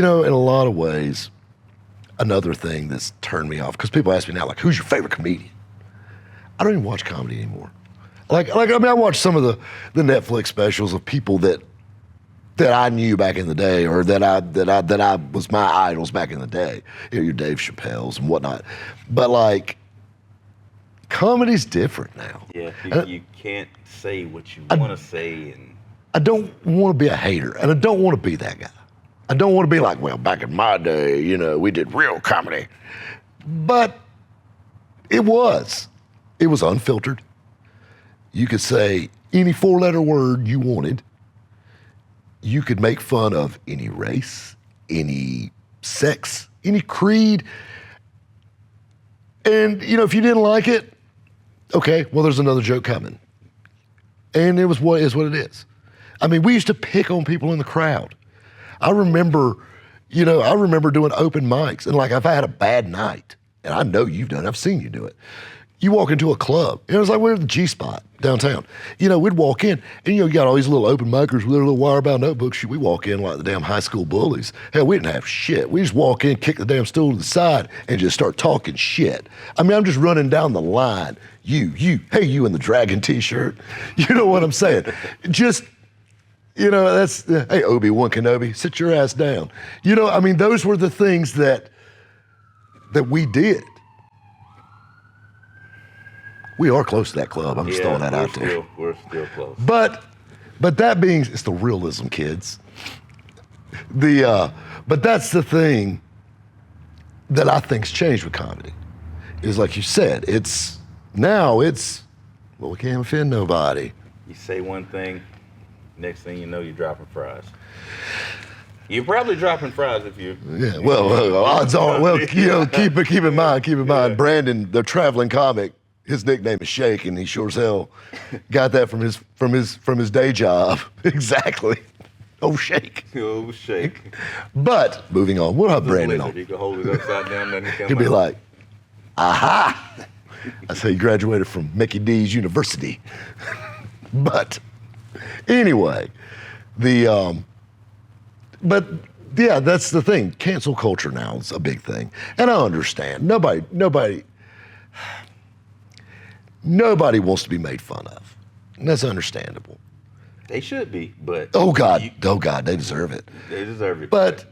in a lot of ways, another thing that's turned me off, because people ask me now, like, who's your favorite comedian? I don't even watch comedy anymore. I watch some of the Netflix specials of people that I knew back in the day, or that I was my idols back in the day. Your Dave Chappelle's and whatnot. But like, comedy's different now. Yeah, you can't say what you want to say, and I don't want to be a hater, and I don't want to be that guy. I don't want to be like, well, back in my day, we did real comedy. But it was unfiltered. You could say any 4-letter word you wanted. You could make fun of any race, any sex, any creed. And, if you didn't like it, okay, well, there's another joke coming. And it is what it is. I mean, we used to pick on people in the crowd. I remember doing open mics, and like, if I had a bad night, and I know you've done it, I've seen you do it. You walk into a club, and it was like we're at the G-Spot downtown. We'd walk in, and you got all these little open micers with their little wire-bound notebooks. We walk in like the damn high school bullies. Hell, we didn't have shit. We just walk in, kick the damn stool to the side, and just start talking shit. I mean, I'm just running down the line. Hey, you in the Dragon T-shirt. You know what I'm saying? Just, that's, hey, Obi-Wan Kenobi, sit your ass down. I mean, those were the things that we did. We are close to that club. I'm just throwing that out there. We're still close. But that being, it's the realism, kids. But that's the thing that I think's changed with comedy. Is like you said, well, we can't offend nobody. You say one thing, next thing you know, you're dropping fries. You're probably dropping fries if you. Yeah. Well, odds are. Well, keep in mind, Brandon, the traveling comic. His nickname is Shake, and he sure as hell got that from his day job. Exactly. Oh, Shake. Oh, Shake. But moving on, we'll have Brandon on. He can hold it upside down, then he'll be like, aha! That's how he graduated from Mickey D's University. But anyway, but yeah, that's the thing. Cancel culture now is a big thing, and I understand. Nobody wants to be made fun of. And that's understandable. They should be, but... Oh, God, they deserve it. They deserve it. But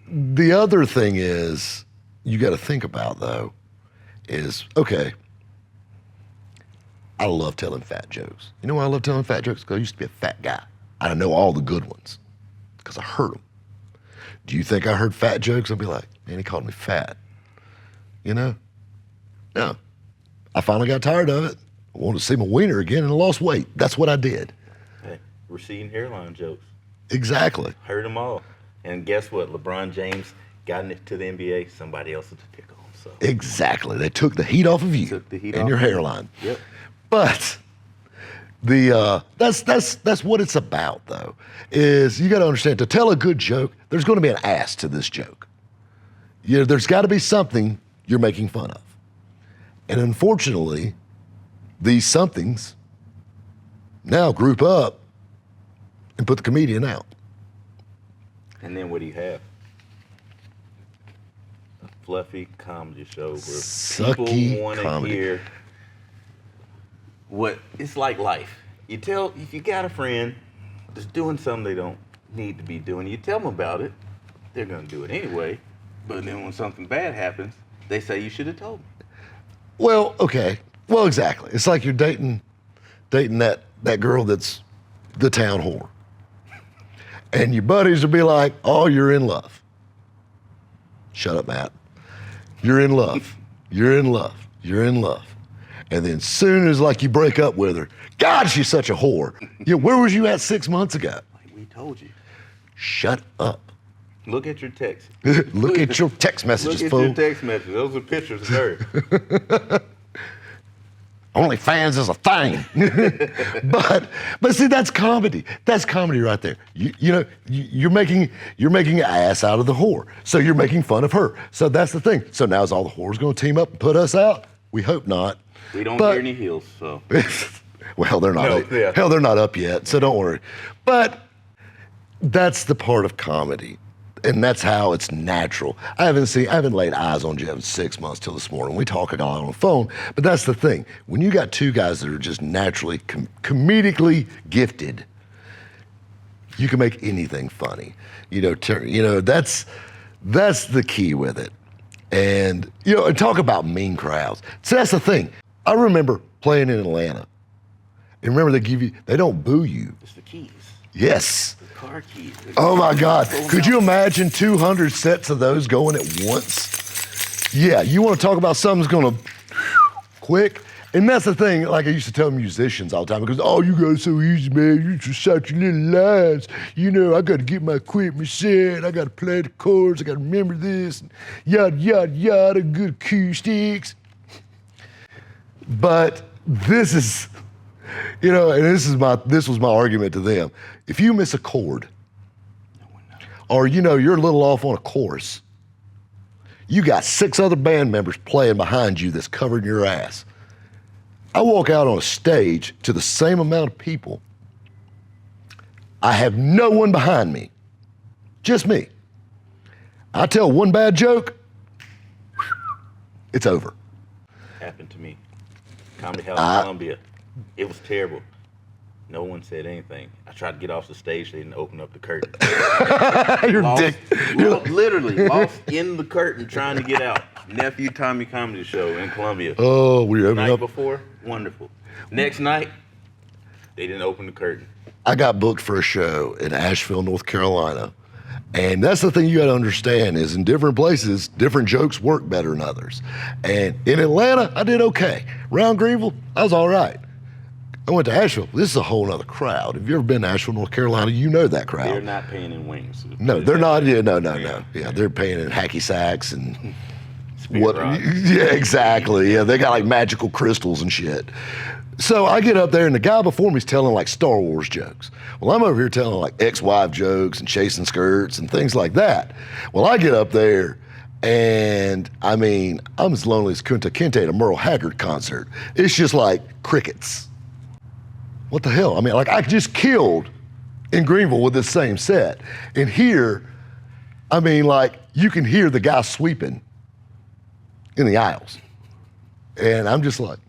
the other thing is, you got to think about, though, is, okay, I love telling fat jokes. You know why I love telling fat jokes? Because I used to be a fat guy. I know all the good ones because I heard them. Do you think I heard fat jokes? I'd be like, man, he called me fat. No. I finally got tired of it. I wanted to see my wiener again, and I lost weight. That's what I did. Hey, receding hairline jokes. Exactly. Heard them all. And guess what? LeBron James got into the NBA. Somebody else to pick on. So. Exactly. They took the heat off of you and your hairline. Yep. But that's what it's about, though. Is you got to understand, to tell a good joke, there's going to be an ass to this joke. There's got to be something you're making fun of. And unfortunately, these somethings now group up and put the comedian out. And then what do you have? A fluffy comedy show where sucky people want to hear what it's like life. If you got a friend that's doing something they don't need to be doing, you tell them about it, they're going to do it anyway. But then when something bad happens, they say you should have told me. Well, okay. Well, exactly. It's like you're dating that girl that's the town whore. And your buddies will be like, oh, you're in love. Shut up, Matt. You're in love. You're in love. You're in love. And then soon as like you break up with her, God, she's such a whore. Where was you at 6 months ago? Like we told you. Shut up. Look at your text. Look at your text messages, fool. Look at your text messages. Those are pictures of her. OnlyFans is a thing. but see, that's comedy. That's comedy right there. You're making an ass out of the whore. So you're making fun of her. So that's the thing. So now is all the whores going to team up and put us out? We hope not. We don't hear any heels, so. Well, they're not. Hell, they're not up yet, so don't worry. But that's the part of comedy. and that's how it's natural. I haven't laid eyes on Jeff in 6 months till this morning. We talk a lot on the phone, but that's the thing. When you got two guys that are just naturally comedically gifted, you can make anything funny. That's the key with it. And and talk about mean crowds. So that's the thing. I remember playing in Atlanta. And remember, they don't boo you. It's the keys. Yes. The car keys. Oh my God. Could you imagine 200 sets of those going at once? Yeah, you want to talk about something's going to quick? And that's the thing, like I used to tell musicians all the time, because, oh, you guys so easy, man. You just such little lines. I got to get my equipment set. I got to play the chords. I got to remember this. Yada, yada, yada, good acoustics. But this is, and this was my argument to them. If you miss a chord, or you're a little off on a chorus, you got 6 other band members playing behind you that's covering your ass. I walk out on a stage to the same amount of people. I have no one behind me, just me. I tell one bad joke, it's over. Happened to me. Comedy House in Columbia. It was terrible. No one said anything. I tried to get off the stage. They didn't open up the curtain. Literally lost in the curtain trying to get out. Nephew Tommy Comedy Show in Columbia. Oh, we opened Night up. before, wonderful. Next night, they didn't open the curtain. I got booked for a show in Asheville, North Carolina. And that's the thing you gotta understand is in different places, different jokes work better than others. And in Atlanta, I did okay. Around Greenville, I was all right. I went to Asheville. This is a whole other crowd. If you've ever been to Asheville, North Carolina, you know that crowd. They're not paying in wings. No, they're not. Yeah, no. Yeah, they're paying in hacky sacks and what? Yeah, exactly. Yeah, they got like magical crystals and shit. So I get up there and the guy before me's telling like Star Wars jokes. Well, I'm over here telling like ex-wife jokes and chasing skirts and things like that. Well, I get up there and I'm as lonely as Kunta Kinte at a Merle Haggard concert. It's just like crickets. What the hell? I just killed in Greenville with this same set. And here, you can hear the guy sweeping in the aisles. And I'm just like,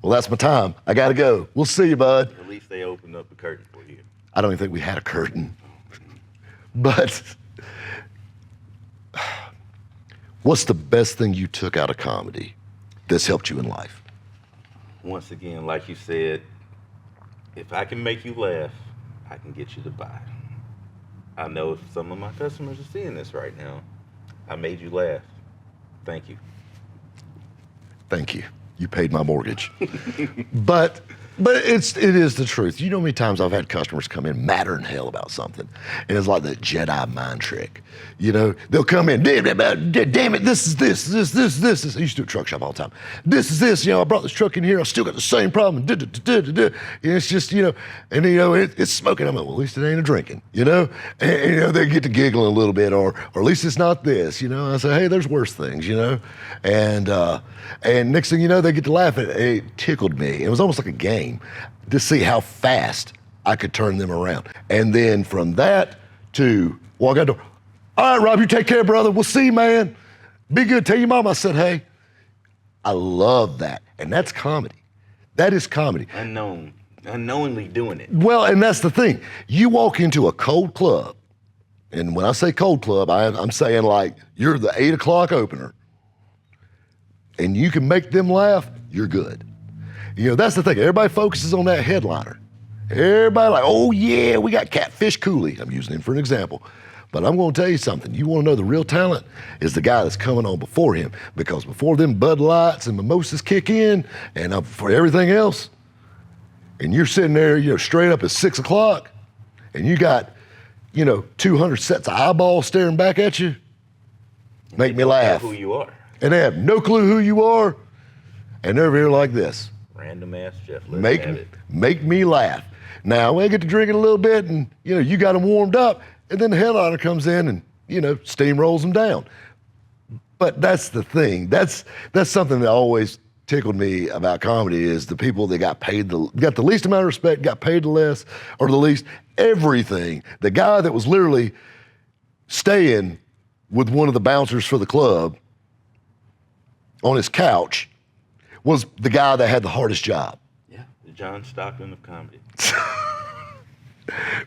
well, that's my time. I gotta go. We'll see you, bud. At least they opened up the curtain for you. I don't even think we had a curtain. But what's the best thing you took out of comedy that's helped you in life? Once again, like you said, if I can make you laugh, I can get you to buy. I know some of my customers are seeing this right now. I made you laugh. Thank you. Thank you. You paid my mortgage. But it is the truth. You know how many times I've had customers come in madder than hell about something, and it's like the Jedi mind trick. They'll come in, damn it, this is this. I used to do a truck shop all the time. This is this, I brought this truck in here, I still got the same problem. And it's just, it's smoking. I'm like, well, at least it ain't a drinking, and they get to giggling a little bit, or at least it's not this, I say, hey, there's worse things, and next thing you know, they get to laughing. It tickled me. It was almost like a game to see how fast I could turn them around. And then from that to walk out the door, all right, Rob, you take care, brother. We'll see you, man. Be good. Tell your mom I said hey. I love that. And that's comedy. That is comedy. Unknowingly doing it. Well, and that's the thing. You walk into a cold club, and when I say cold club, I'm saying like you're the 8 o'clock opener, and you can make them laugh, you're good. That's the thing. Everybody focuses on that headliner. Everybody like, oh yeah, we got Catfish Cooley. I'm using him for an example. But I'm gonna tell you something. You wanna know the real talent is the guy that's coming on before him. Because before them Bud Lights and mimosas kick in, and for everything else, and you're sitting there, straight up at 6 o'clock, and you got, 200 sets of eyeballs staring back at you, make me laugh. Who you are. And they have no clue who you are, and they're over here like this. Random ass Jeff. Make me laugh. Now, we get to drinking a little bit, and you got them warmed up, and then the headliner comes in and steamrolls them down. But that's the thing. That's something that always tickled me about comedy is the people that got the least amount of respect, got paid the less or the least. Everything. The guy that was literally staying with one of the bouncers for the club on his couch was the guy that had the hardest job. Yeah, the John Stockton of comedy.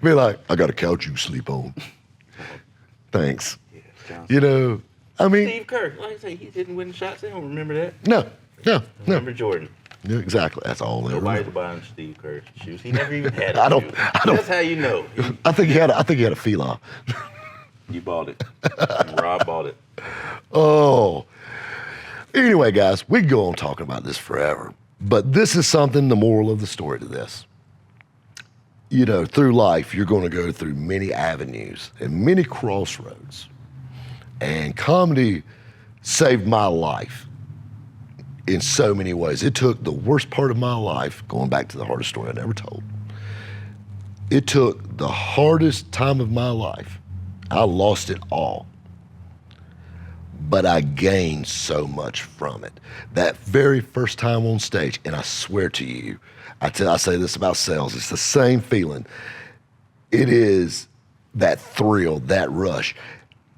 Be like, I got a couch you sleep on. Thanks. Yeah, John You know, I mean, Steve Kerr, like I say, he didn't win shots. They don't remember that. no. Remember Jordan. Yeah, exactly. That's all they Nobody's remember. buying Steve Kerr's shoes. He never even had a I don't- shoe. I don't- That's how you know. I think he had a fila. You bought it. Rob bought it. Oh. Anyway, guys, we could go on talking about this forever. But this is something, the moral of the story to this. You know, through life, you're going to go through many avenues and many crossroads. And comedy saved my life in so many ways. It took the worst part of my life, going back to the hardest story I never told. It took the hardest time of my life. I lost it all. But I gained so much from it. That very first time on stage, and I swear to you, I say this about sales, it's the same feeling. It is that thrill, that rush.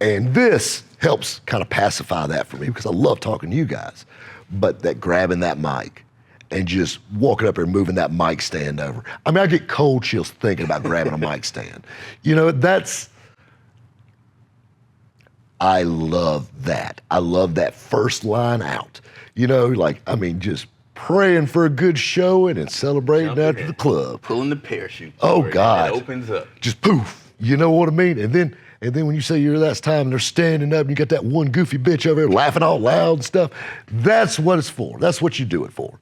And this helps kind of pacify that for me because I love talking to you guys. But that grabbing that mic and just walking up there and moving that mic stand over. I mean, I get cold chills thinking about grabbing a mic stand. You know, I love that. I love that first line out. You know, like, I mean, just praying for a good showing and celebrating Jumping after in. the club. Pulling the parachute. Oh, forward, God. And it opens up. Just poof. You know what I mean? And then when you say you're that time and they're standing up and you got that one goofy bitch over there laughing all loud and stuff, that's what it's for. That's what you do it for.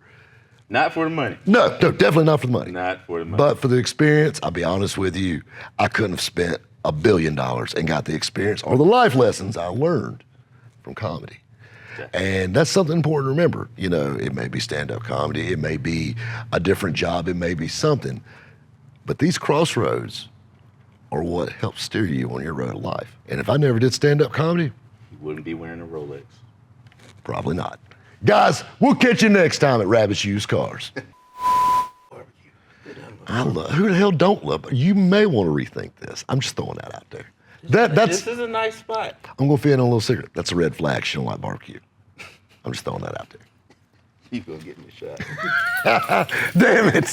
Not for the money. No, definitely not for the money. Not for the money. But for the experience, I'll be honest with you, I couldn't have spent $1 billion and got the experience or the life lessons I learned from comedy. And that's something important to remember. You know, it may be stand-up comedy, it may be a different job, it may be something. But these crossroads are what helps steer you on your road to life. And if I never did stand-up comedy, You wouldn't be wearing a Rolex. probably not. Guys, we'll catch you next time at Rabbit's Used Cars. Barbecue. Who the hell don't love it? You may want to rethink this. I'm just throwing that out there. This is a nice spot. I'm going to feed in a little secret. That's a red flag. She don't like barbecue. I'm just throwing that out there. He's gonna get me shot. Damn it.